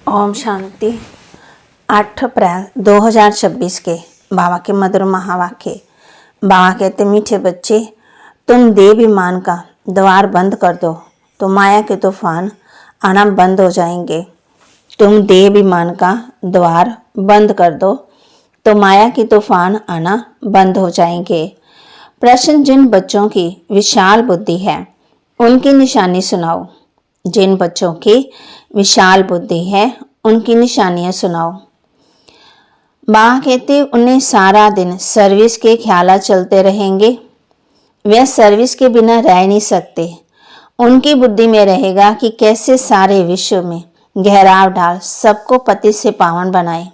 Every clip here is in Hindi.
ओम शांति। 8 अप्रैल 2026 के बाबा के मधुर महावाक्य। बाबा कहते, मीठे बच्चे, तुम देहाभिमान का द्वार बंद कर दो तो माया के तूफान आना बंद हो जाएंगे। तुम देहाभिमान का द्वार बंद कर दो तो माया के तूफान आना बंद हो जाएंगे। प्रश्न, जिन बच्चों की विशाल बुद्धि है उनकी निशानी सुनाओ। जिन बच्चों की विशाल बुद्धि है उनकी निशानियां सुनाओ। बाबा कहते, उन्हें सारा दिन सर्विस के ख्याल चलते रहेंगे। वे सर्विस के बिना रह नहीं सकते। उनकी बुद्धि में रहेगा कि कैसे सारे विश्व में गहराव डाल सबको पति से पावन बनाए।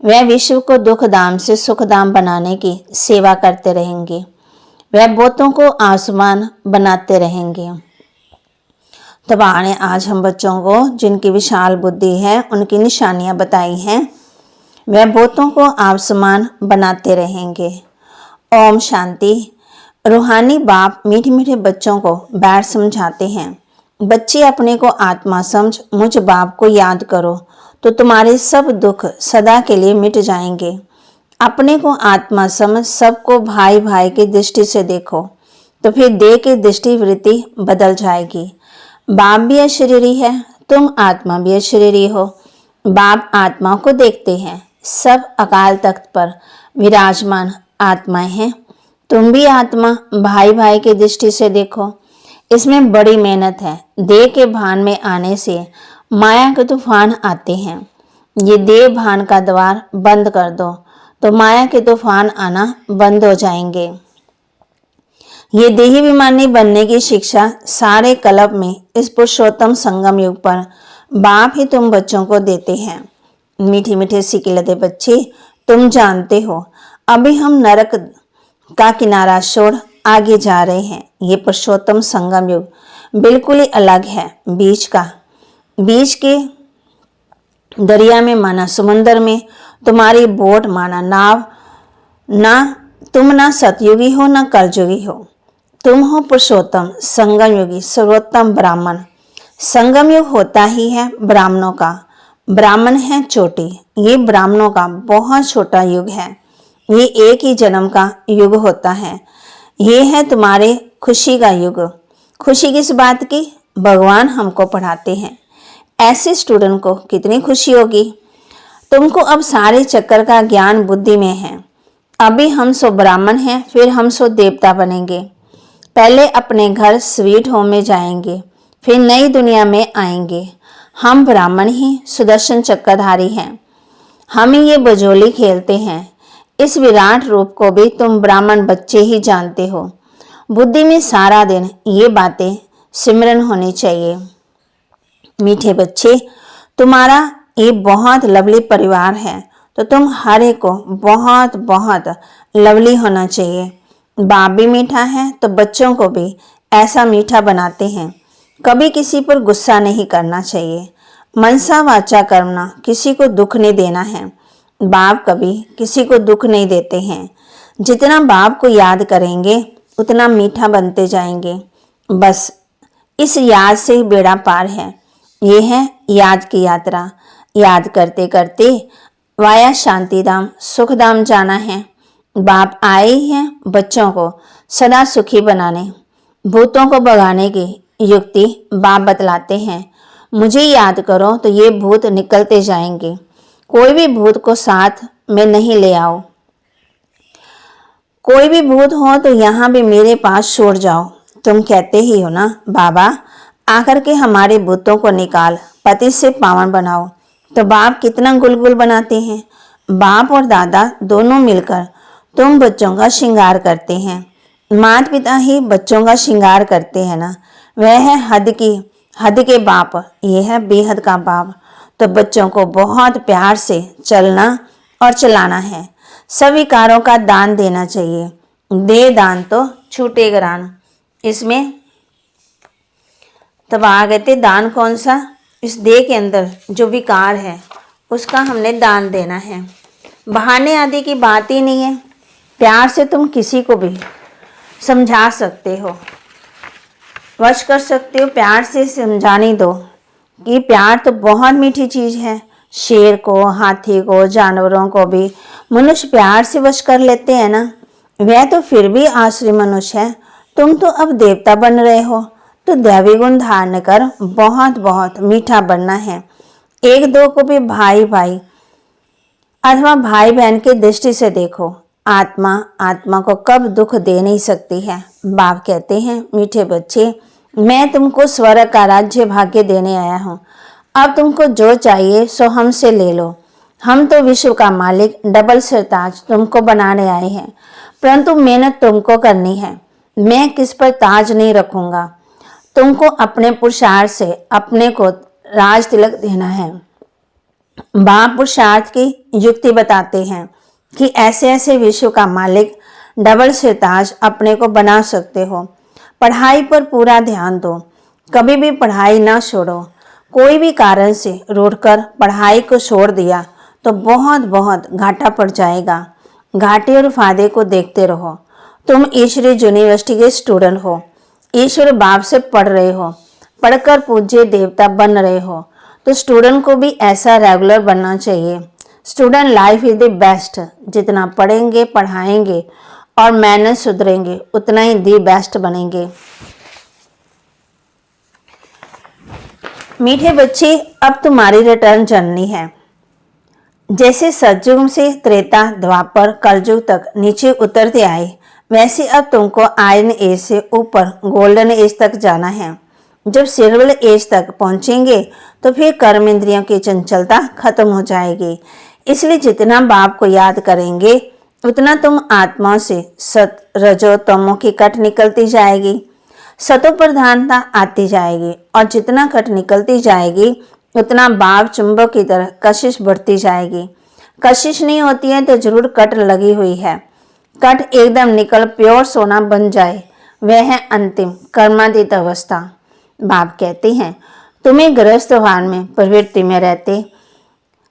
वह विश्व को दुख धाम से सुख धाम बनाने की सेवा करते रहेंगे। वह बहुतों को आसमान बनाते रहेंगे। तो बाबा ने आज हम बच्चों को जिनकी विशाल बुद्धि है उनकी निशानियां बताई हैं। वह बहुतों को आसमान बनाते रहेंगे। ओम शांति। रूहानी बाप मीठे मीठे बच्चों को बैठ समझाते हैं। बच्चे अपने को आत्मा समझ मुझ बाप को याद करो तो तुम्हारे सब दुख सदा के लिए मिट जाएंगे। अपने को आत्मा समझ सबको भाई भाई की दृष्टि से देखो तो फिर देह की दृष्टि वृत्ति बदल जाएगी। बाप भी अशरीरी है, तुम आत्मा भी अशरीरी हो। बाप आत्मा को देखते हैं। सब अकाल तख्त पर विराजमान आत्माएं हैं। तुम भी आत्मा भाई भाई की दृष्टि से देखो। इसमें बड़ी मेहनत है। देह के भान में आने से माया के तूफान आते हैं। ये देह भान का द्वार बंद कर दो तो माया के तूफान आना बंद हो जाएंगे। ये देहाभिमानी बनने की शिक्षा सारे कल्प में इस पुरुषोत्तम संगम युग पर बाप ही तुम बच्चों को देते हैं। मीठे मीठे सिकिलते बच्चे, तुम जानते हो अभी हम नरक का किनारा छोड़ आगे जा रहे हैं। ये पुरुषोत्तम संगम युग बिल्कुल ही अलग है। बीच के दरिया में माना समुंदर में तुम्हारी बोट माना नाव। तुम ना सतयुगी हो ना कलयुगी हो। तुम हो पुरुषोत्तम संगम युगी सर्वोत्तम ब्राह्मण। संगम युग होता ही है ब्राह्मणों का। ब्राह्मण है चोटी। ये ब्राह्मणों का बहुत छोटा युग है। ये एक ही जन्म का युग होता है। ये है तुम्हारे खुशी का युग। खुशी किस बात की? भगवान हमको पढ़ाते हैं। ऐसे स्टूडेंट को कितनी खुशी होगी। तुमको अब सारे चक्कर का ज्ञान बुद्धि में है। अभी हम सो ब्राह्मण हैं, फिर हम सो देवता बनेंगे। पहले अपने घर स्वीट होम में जाएंगे, फिर नई दुनिया में आएंगे। हम ब्राह्मण ही सुदर्शन चक्रधारी हैं। हम ही ये बजोली खेलते हैं। इस विराट रूप को भी तुम ब्राह्मण बच्चे ही जानते हो। बुद्धि में सारा दिन ये बातें सिमरन होनी चाहिए। मीठे बच्चे, तुम्हारा ये बहुत लवली परिवार है तो तुम हर एक को बहुत बहुत लवली होना चाहिए। बाप भी मीठा है तो बच्चों को भी ऐसा मीठा बनाते हैं। कभी किसी पर गुस्सा नहीं करना चाहिए। मनसा वाचा कर्मणा, किसी को दुख नहीं देना है। बाप कभी किसी को दुख नहीं देते हैं। जितना बाप को याद करेंगे उतना मीठा बनते जाएंगे। बस इस याद से ही बेड़ा पार है। ये है याद की यात्रा। याद करते करते वाया शांतिधाम सुखधाम जाना है। बाप आए ही हैं बच्चों को सदा सुखी बनाने, भूतों को भगाने की युक्ति बाप बतलाते हैं। मुझे याद करो तो ये भूत निकलते जाएंगे। कोई भी भूत को साथ में नहीं ले आओ। कोई भी भूत हो तो यहाँ भी मेरे पास छोड़ जाओ। तुम कहते ही हो ना, बाबा आकर के हमारे भूतों को निकाल, पति से पावन बनाओ। तो बाप कितना गुलगुल बनाते हैं। बाप और दादा दोनों मिलकर तुम बच्चों का श्रृंगार करते हैं। माता पिता ही बच्चों का श्रृंगार करते हैं ना। वह है हद के बाप, ये है बेहद का बाप। तो बच्चों को बहुत प्यार से चलना और चलाना है। सभी विकारों का दान देना चाहिए। दे दान तो छूटे ग्रान। इसमें तब आ गए थे दान कौन सा? इस देह के अंदर जो विकार है उसका हमने दान देना है। बहाने आदि की बात ही नहीं है। प्यार से तुम किसी को भी समझा सकते हो, वश कर सकते हो। प्यार से समझाने दो कि प्यार तो बहुत मीठी चीज है। शेर को, हाथी को, जानवरों को भी मनुष्य प्यार से वश कर लेते हैं ना। वह तो फिर भी आसुरी मनुष्य है। तुम तो अब देवता बन रहे हो, तो दैवी गुण धारण कर बहुत बहुत मीठा बनना है। एक दो को भी भाई भाई अथवा भाई बहन की दृष्टि से देखो। आत्मा आत्मा को कब दुख दे नहीं सकती है। बाप कहते हैं, मीठे बच्चे, मैं तुमको स्वर्ग का राज्य भाग्य देने आया हूँ। अब तुमको जो चाहिए सो हमसे ले लो। हम तो विश्व का मालिक डबल सिरताज तुमको बनाने आए हैं, परंतु मेहनत तुमको करनी है। मैं किस पर ताज नहीं रखूंगा। तुमको अपने पुरुषार्थ से अपने को राज तिलक देना है। बाप पुरुषार्थ की युक्ति बताते हैं कि ऐसे ऐसे विश्व का मालिक डबल सिरताज अपने को बना सकते हो। पढ़ाई पर पूरा ध्यान दो, कभी भी पढ़ाई ना छोड़ो। कोई भी कारण से रोककर पढ़ाई को छोड़ दिया तो बहुत बहुत घाटा पड़ जाएगा। घाटे और फायदे को देखते रहो। तुम ईश्वरी यूनिवर्सिटी के स्टूडेंट हो, ईश्वर बाप से पढ़ रहे हो, पढ़कर पूज्य देवता बन रहे हो, तो स्टूडेंट को भी ऐसा रेगुलर बनना चाहिए। Student life is the best. जितना पढ़ेंगे पढ़ाएंगे और मैनर्स सुधरेंगे उतना ही दी बेस्ट बनेंगे। मीठे बच्चे, अब तुम्हारी रिटर्न जर्नी है। जैसे सतयुग से त्रेता द्वापर कलयुग तक नीचे उतरते आए, वैसे अब तुमको आयरन एज से ऊपर गोल्डन एज तक जाना है। जब सिल्वर एज तक पहुंचेंगे तो फिर कर्म इंद्रियों की चंचलता खत्म हो जाएगी। इसलिए जितना बाप को याद करेंगे उतना तुम आत्मा से सत रजो तमो की कट निकलती जाएगी, सतो प्रधानता आती जाएगी, और जितना कट निकलती जाएगी उतना बाप चुंबक की तरह कशिश बढ़ती जाएगी। कशिश नहीं होती है तो जरूर कट लगी हुई है। कट एकदम निकल प्योर सोना बन जाए, वह है अंतिम कर्मातीत अवस्था। बाप कहते हैं, तुम्हें गृहस्थ भान में प्रवृत्ति में रहते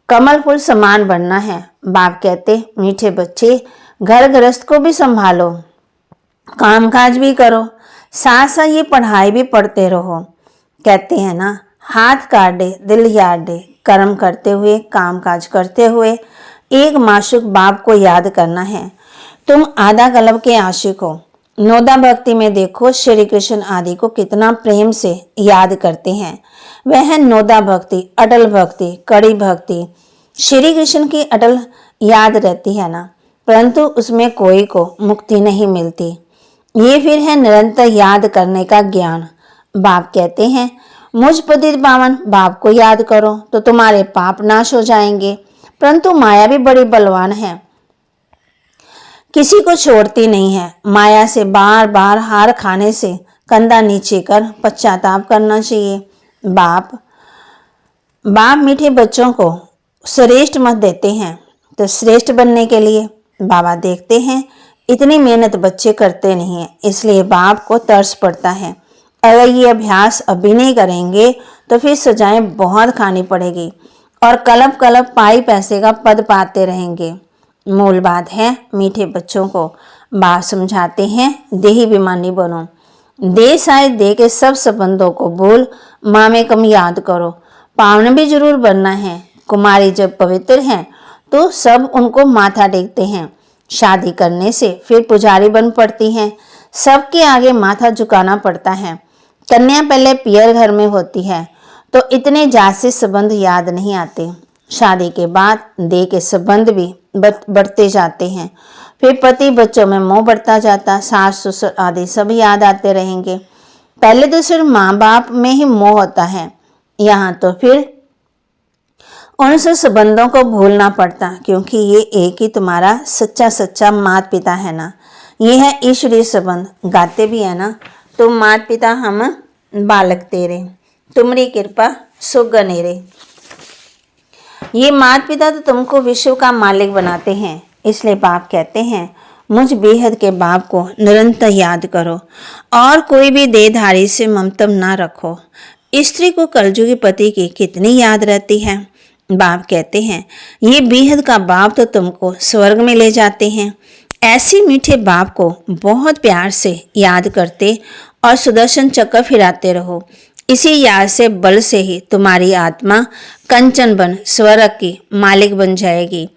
कमल फूल समान बनना है। बाप कहते, मीठे बच्चे, घर गृहस्थ को भी संभालो, कामकाज भी करो, साथ साथ ये पढ़ाई भी पढ़ते रहो। कहते हैं ना, हाथ काटे दिल याद दे। कर्म करते हुए, कामकाज करते हुए एक माशूक बाप को याद करना है। तुम आधा कल्प के आशिक हो। नोदा भक्ति में देखो, श्री कृष्ण आदि को कितना प्रेम से याद करते हैं। वह है नोदा भक्ति, अटल भक्ति, कड़ी भक्ति। श्री कृष्ण की अटल याद रहती है ना, परंतु उसमें कोई को मुक्ति नहीं मिलती। ये फिर है निरंतर याद करने का ज्ञान। बाप कहते हैं, मुझ पतित पावन बाप को याद करो तो तुम्हारे पाप नाश हो जाएंगे। परंतु माया भी बड़ी बलवान है, किसी को छोड़ती नहीं है। माया से बार बार हार खाने से कंधा नीचे कर पश्चाताप करना चाहिए। बाप मीठे बच्चों को श्रेष्ठ मत देते हैं, तो श्रेष्ठ बनने के लिए बाबा देखते हैं इतनी मेहनत बच्चे करते नहीं हैं, इसलिए बाप को तरस पड़ता है। अगर ये अभ्यास अभी नहीं करेंगे तो फिर सजाएं बहुत खानी पड़ेगी और कलप कलप पाई पैसे का पद पाते रहेंगे। मूल बात है, मीठे बच्चों को बाप समझाते हैं, देही बेईमानी बनो। दे शायद दे के सब संबंधों को भूल माँ में कम याद करो। पावन भी जरूर बनना है। कुमारी जब पवित्र हैं तो सब उनको माथा टेकते हैं। शादी करने से फिर पुजारी बन पड़ती हैं, सबके आगे माथा झुकाना पड़ता है। कन्या पहले पियर घर में होती है तो इतने जाति संबंध याद नहीं आते। शादी के बाद देह के संबंध भी बढ़ते जाते हैं। फिर पति बच्चों में मोह बढ़ता जाता, सास ससुर आदि सब याद आते रहेंगे। पहले तो सिर्फ माँ बाप में ही मोह होता है, यहाँ तो फिर उनसे संबंधों को भूलना पड़ता, क्योंकि ये एक ही तुम्हारा सच्चा माता पिता है ना। ये है ईश्वरीय संबंध। गाते भी है ना, तुम माता पिता हम बालक तेरे, तुम्हारी कृपा सुगनेरे। ये माता पिता तो तुमको विश्व का मालिक बनाते हैं। इसलिए बाप कहते हैं, मुझ बेहद के बाप को निरंतर याद करो और कोई भी देहधारी से ममतम ना रखो। स्त्री को कलयुगी पति की कितनी याद रहती है। बाप कहते हैं, ये बेहद का बाप तो तुमको स्वर्ग में ले जाते हैं। ऐसे मीठे बाप को बहुत प्यार से याद करते और सुदर्शन चक्र फिराते रहो। इसी याद से बल से ही तुम्हारी आत्मा कंचन बन स्वर्ग की मालिक बन जाएगी।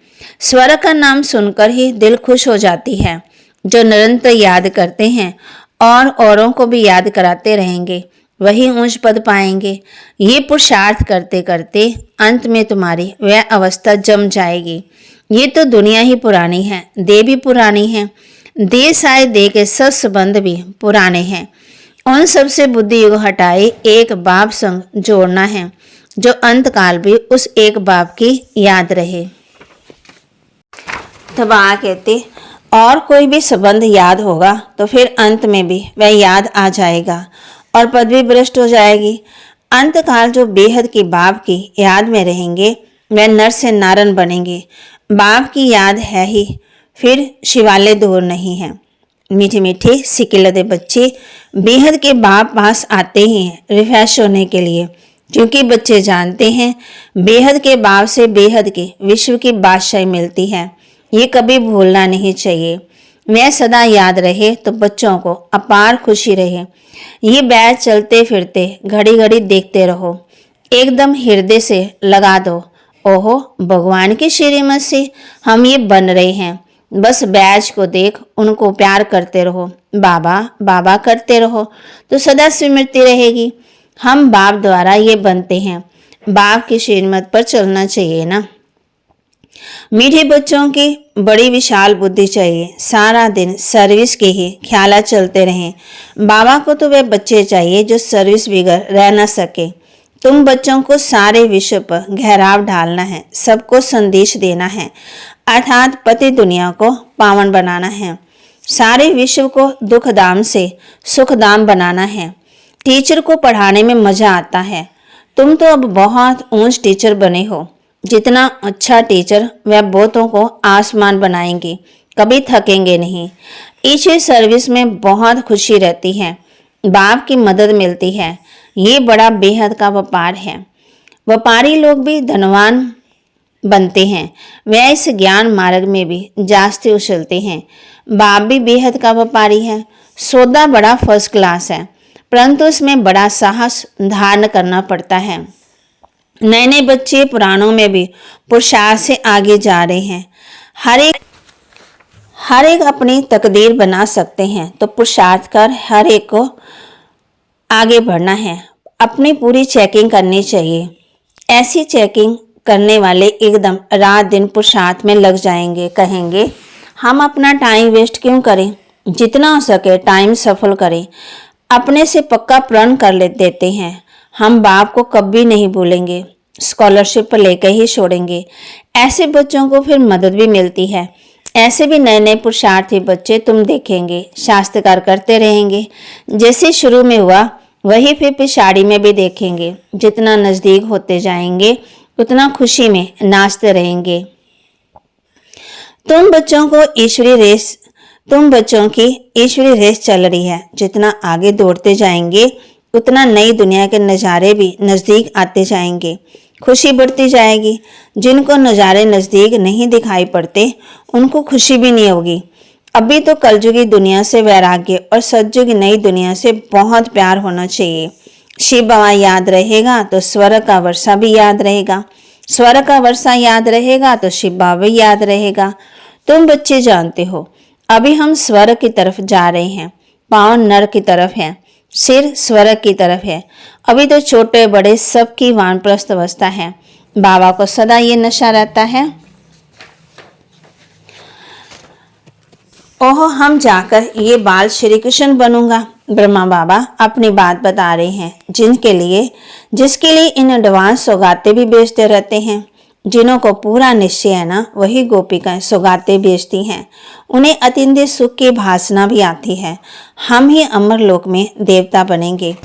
स्वर्ग का नाम सुनकर ही दिल खुश हो जाती है। जो निरंतर याद करते हैं और औरों को भी याद कराते रहेंगे, वही ऊंच पद पाएंगे। ये पुरुषार्थ करते करते अंत में तुम्हारी वह अवस्था जम जाएगी। ये तो दुनिया ही पुरानी है, देह भी पुरानी है। देह साए देह के सब संबंध भी पुराने हैं। उन सब से बुद्धि युग हटाए एक बाप संग जोड़ना है, जो अंत काल भी उस एक बाप की याद रहे। तब कहते और कोई भी संबंध याद होगा तो फिर अंत में भी वह याद आ जाएगा और पदवी भ्रष्ट हो जाएगी। अंत काल जो बेहद की बाप की याद में रहेंगे, वह नर से नारन बनेंगे। बाप की याद है ही, फिर शिवालय दूर नहीं है। मीठे मीठे सिकिलदे बच्चे बेहद के बाप पास आते ही हैं रिफ्रेश होने के लिए, क्योंकि बच्चे जानते हैं बेहद के बाप से बेहद के विश्व की बादशाही मिलती है। ये कभी भूलना नहीं चाहिए। वह सदा याद रहे तो बच्चों को अपार खुशी रहे। ये बैच चलते फिरते घड़ी घड़ी देखते रहो, एकदम हृदय से लगा दो। ओहो, भगवान की श्रीमत से हम ये बन रहे हैं। बस बैच को देख उनको प्यार करते रहो, बाबा बाबा करते रहो तो सदा स्मृति रहेगी। हम बाप द्वारा ये बनते हैं, बाप की श्रीमत पर चलना चाहिए ना। मीठे बच्चों की बड़ी विशाल बुद्धि चाहिए। सारा दिन सर्विस के ही ख्याल चलते रहें। बाबा को तो वे बच्चे चाहिए जो सर्विस बगैर रह न सके। तुम बच्चों को सारे विश्व पर गहराव डालना है, सबको संदेश देना है, अर्थात पति दुनिया को पावन बनाना है। सारे विश्व को दुख दाम से सुख दाम बनाना है। टीचर को पढ़ाने में मजा आता है। तुम तो अब बहुत ऊंच टीचर बने हो। जितना अच्छा टीचर वह बहुतों को आसमान बनाएंगे, कभी थकेंगे नहीं। ईश्वर सर्विस में बहुत खुशी रहती है, बाप की मदद मिलती है। ये बड़ा बेहद का व्यापार है। व्यापारी लोग भी धनवान बनते हैं, वह इस ज्ञान मार्ग में भी जास्ती उछलते हैं। बाप भी बेहद का व्यापारी है। सौदा बड़ा फर्स्ट क्लास है, परंतु इसमें बड़ा साहस धारण करना पड़ता है। नए नए बच्चे पुरानों में भी पुरुषार्थ से आगे जा रहे हैं। हर एक अपनी तकदीर बना सकते हैं, तो पुरुषार्थ कर हर एक को आगे बढ़ना है। अपनी पूरी चेकिंग करनी चाहिए। ऐसी चेकिंग करने वाले एकदम रात दिन पुरुषार्थ में लग जाएंगे। कहेंगे हम अपना टाइम वेस्ट क्यों करें, जितना हो सके टाइम सफल करें। अपने से पक्का प्रण कर देते हैं, हम बाप को कभी नहीं भूलेंगे, स्कॉलरशिप पर लेकर ही छोड़ेंगे। ऐसे बच्चों को फिर मदद भी मिलती है। ऐसे भी नए नए पुरुषार्थी बच्चे तुम देखेंगे, शास्त्रकार करते रहेंगे। जैसे शुरू में हुआ वही फिर पिछाड़ी में भी देखेंगे। जितना नजदीक होते जाएंगे उतना खुशी में नाचते रहेंगे। तुम बच्चों की ईश्वरी रेस चल रही है। जितना आगे दौड़ते जाएंगे उतना नई दुनिया के नज़ारे भी नज़दीक आते जाएंगे, खुशी बढ़ती जाएगी। जिनको नज़ारे नज़दीक नहीं दिखाई पड़ते उनको खुशी भी नहीं होगी। अभी तो कलयुगी दुनिया से वैराग्य और सतयुगी नई दुनिया से बहुत प्यार होना चाहिए। शिव बाबा याद रहेगा तो स्वर्ग का वर्षा भी याद रहेगा, स्वर्ग का वर्षा याद रहेगा तो शिव बाबा भी याद रहेगा। तुम बच्चे जानते हो अभी हम स्वर्ग की तरफ जा रहे हैं, पाँव नर की तरफ है, सिर स्वर्ग की तरफ है। अभी तो छोटे बड़े सबकी वानप्रस्थ अवस्था है। बाबा को सदा ये नशा रहता है, ओह हम जाकर ये बाल श्री कृष्ण बनूंगा। ब्रह्मा बाबा अपनी बात बता रहे हैं, जिसके लिए इन एडवांस सौगातें भी बेचते रहते हैं। जिन्हों को पूरा निश्चय है ना, वही गोपिकाएं सौगातें बेचती हैं। उन्हें अतिंद्रिय सुख की भासना भी आती है। हम ही अमर लोक में देवता बनेंगे।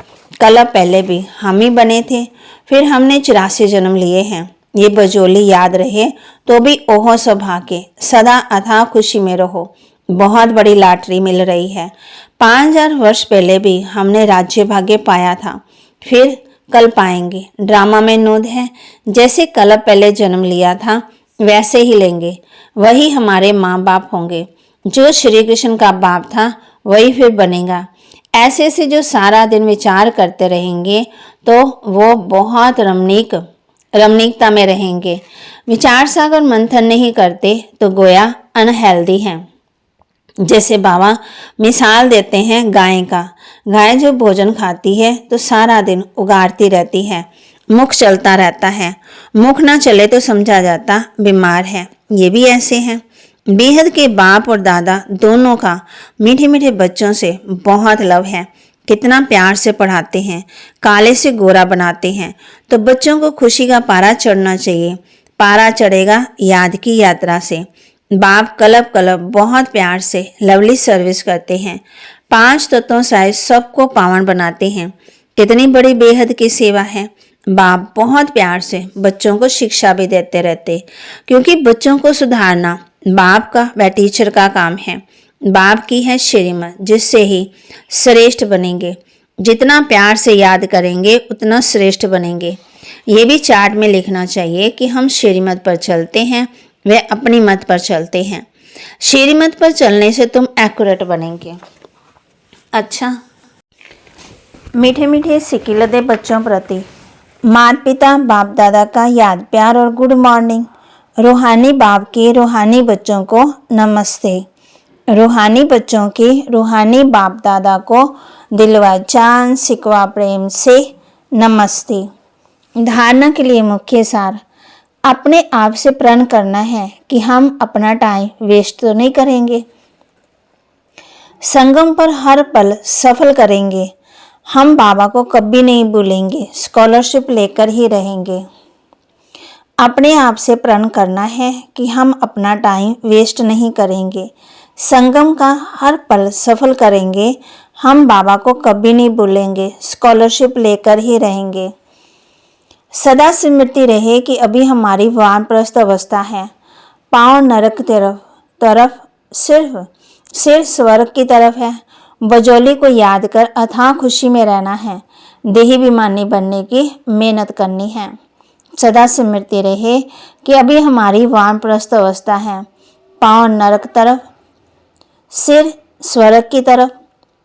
कल पहले भी हम ही बने थे, फिर हमने 84 जन्म लिए हैं। ये बजोली याद रहे तो भी ओहो सौभाग्य, सदा अथाह खुशी में रहो। बहुत बड़ी लॉटरी मिल रही है। 5000 वर्ष पहले भी हमने राज्य भाग्य पाया था, फिर कल पाएंगे। ड्रामा में नोद है, जैसे कल पहले जन्म लिया था वैसे ही लेंगे। वही हमारे माँ बाप होंगे। जो श्री कृष्ण का बाप था वही फिर बनेगा। ऐसे से जो सारा दिन विचार करते रहेंगे तो वो बहुत रमणीकता में रहेंगे। विचार सागर मंथन नहीं करते तो गोया अनहेल्दी हैं। जैसे बाबा मिसाल देते हैं गाय का। गाय जो भोजन खाती है तो सारा दिन उगारती रहती है, मुख चलता रहता है। मुख ना चले तो समझा जाता बीमार है। ये भी ऐसे हैं। बेहद के बाप और दादा दोनों का मीठे मीठे बच्चों से बहुत लव है। कितना प्यार से पढ़ाते हैं, काले से गोरा बनाते हैं। तो बच्चों को खुशी का पारा चढ़ना चाहिए। पारा चढ़ेगा याद की यात्रा से। बाप कलब कलब बहुत प्यार से लवली सर्विस करते हैं। 5 तत्वों से सबको पावन बनाते हैं। कितनी बड़ी बेहद की सेवा है। बाप बहुत प्यार से बच्चों को शिक्षा भी देते रहते, क्योंकि बच्चों को सुधारना बाप का व टीचर का काम है। बाप की है श्रीमत, जिससे ही श्रेष्ठ बनेंगे। जितना प्यार से याद करेंगे उतना श्रेष्ठ बनेंगे। ये भी चार्ट में लिखना चाहिए कि हम श्रीमत पर चलते हैं, वे अपनी मत पर चलते हैं। श्रीमत पर चलने से तुम एक्यूरेट बनेंगे। अच्छा, मीठे मीठे सिकिलदे बच्चों प्रति माता पिता बाप दादा का याद प्यार और गुड मॉर्निंग। रूहानी बाप के रूहानी बच्चों को नमस्ते। रूहानी बच्चों के रूहानी बाप दादा को दिलवा जान सिकवा प्रेम से नमस्ते। धारणा के लिए मुख्य सार, अपने आप से प्रण करना है कि हम अपना टाइम वेस्ट तो नहीं करेंगे। संगम पर हर पल सफल करेंगे। हम बाबा को कभी नहीं भूलेंगे, स्कॉलरशिप लेकर ही रहेंगे। अपने आप से प्रण करना है कि हम अपना टाइम वेस्ट नहीं करेंगे। संगम का हर पल सफल करेंगे। हम बाबा को कभी नहीं भूलेंगे, स्कॉलरशिप लेकर ही रहेंगे। सदा स्मृति रहे कि अभी हमारी वानप्रस्थ अवस्था है। पांव नरक तरफ सिर स्वर्ग की तरफ है। बजौली को याद कर अथाह खुशी में रहना है। देहाभिमानी बनने की मेहनत करनी है। सदा स्मृति रहे कि अभी हमारी वानप्रस्थ अवस्था है। पांव नरक तरफ, सिर स्वर्ग की तरफ।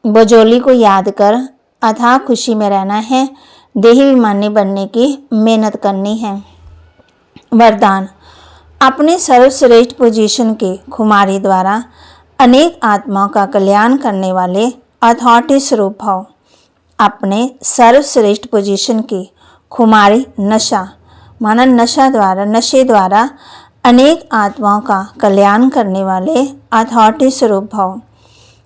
बजौली को याद कर अथाह खुशी में रहना है। देहाभिमानी बनने की मेहनत करनी है। वरदान, अपने सर्वश्रेष्ठ पोजीशन के खुमारी द्वारा अनेक आत्माओं का कल्याण करने वाले अथॉरिटी स्वरूप भव। अपने सर्वश्रेष्ठ पोजीशन की खुमारी नशा माना नशे द्वारा अनेक आत्माओं का कल्याण करने वाले अथॉरिटी स्वरूप भव।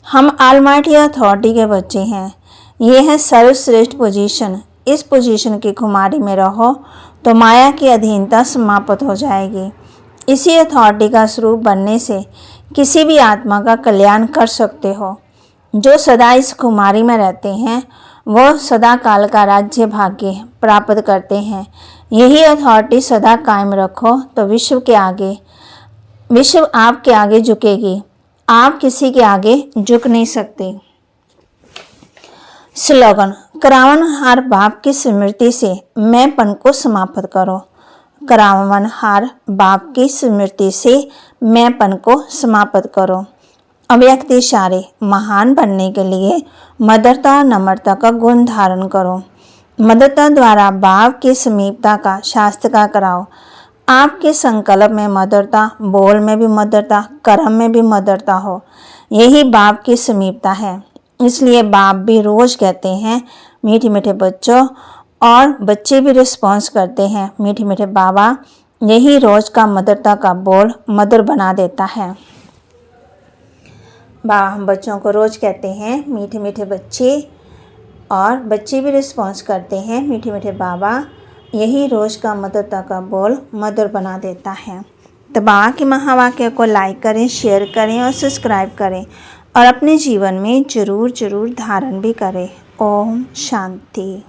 हम ऑलमाइटी अथॉरिटी के बच्चे हैं। ये है सर्वश्रेष्ठ पोजीशन। इस पोजीशन की खुमारी में रहो तो माया की अधीनता समाप्त हो जाएगी। इसी अथॉरिटी का स्वरूप बनने से किसी भी आत्मा का कल्याण कर सकते हो। जो सदा इस खुमारी में रहते हैं वो सदा काल का राज्य भाग्य प्राप्त करते हैं। यही अथॉरिटी सदा कायम रखो तो विश्व आपके आगे झुकेगी। आप किसी के आगे झुक नहीं सकते। स्लोगन, करावनहार बाप की स्मृति से मैंपन को समाप्त करो। करावनहार बाप की स्मृति से मैंपन को समाप्त करो। अव्यक्त इशारे, महान बनने के लिए मधुरता और नम्रता का गुण धारण करो। मधुरता द्वारा बाप की समीपता का शास्त्र का कराओ। आपके संकल्प में मधुरता, बोल में भी मधुरता, कर्म में भी मधुरता हो। यही बाप की समीपता है। इसलिए बाप भी रोज कहते हैं मीठे मीठे बच्चों, और बच्चे भी रिस्पॉन्स करते हैं मीठे मीठे बाबा। यही रोज का मधुरता का बोल मधुर बना देता है। बाबा हम बच्चों को रोज कहते हैं मीठे मीठे बच्चे, और बच्चे भी रिस्पॉन्स करते हैं मीठे मीठे बाबा। यही रोज का मधुरता का बोल मधुर बना देता है। तो बाबा के महावाक्य को लाइक करें, शेयर करें और सब्सक्राइब करें, और अपने जीवन में जरूर धारण भी करें। ओम शांति।